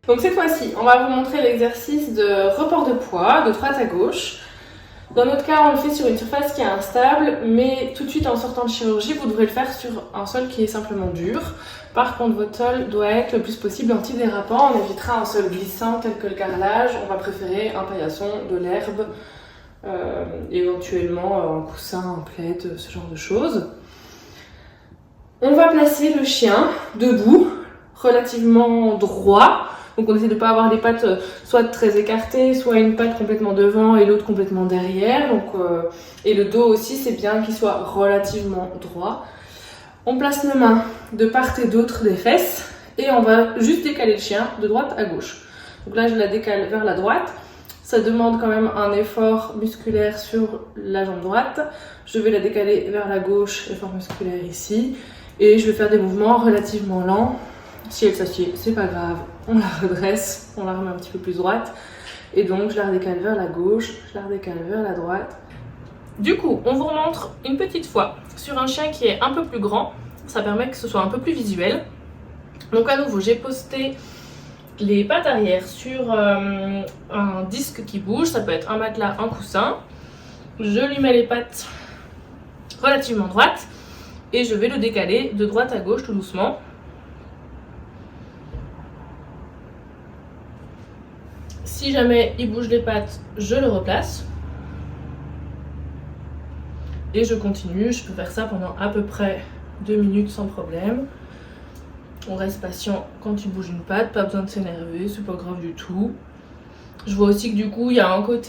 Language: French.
Donc cette fois-ci, on va vous montrer l'exercice de report de poids de droite à gauche. Dans notre cas, on le fait sur une surface qui est instable, mais tout de suite en sortant de chirurgie, vous devrez le faire sur un sol qui est simplement dur. Par contre, votre sol doit être le plus possible antidérapant. On évitera un sol glissant tel que le carrelage. On va préférer un paillasson, de l'herbe, éventuellement un coussin, un plaid, ce genre de choses. On va placer le chien debout, relativement droit. Donc on essaie de ne pas avoir les pattes soit très écartées, soit une patte complètement devant et l'autre complètement derrière. Et le dos aussi, c'est bien qu'il soit relativement droit. On place nos mains de part et d'autre des fesses et on va juste décaler le chien de droite à gauche. Donc là, je la décale vers la droite. Ça demande quand même un effort musculaire sur la jambe droite. Je vais la décaler vers la gauche, effort musculaire ici. Et je vais faire des mouvements relativement lents. Si elle s'assied, c'est pas grave, on la redresse, on la remet un petit peu plus droite. Et donc je la redécale vers la gauche, je la redécale vers la droite. Du coup, on vous remontre une petite fois sur un chien qui est un peu plus grand. Ça permet que ce soit un peu plus visuel. Donc à nouveau, j'ai posté les pattes arrière sur un disque qui bouge. Ça peut être un matelas, un coussin. Je lui mets les pattes relativement droites. Et je vais le décaler de droite à gauche tout doucement. Si jamais il bouge les pattes, je le replace. Et je continue, je peux faire ça pendant à peu près 2 minutes sans problème. On reste patient quand il bouge une patte, pas besoin de s'énerver, c'est pas grave du tout. Je vois aussi que du coup il y a un côté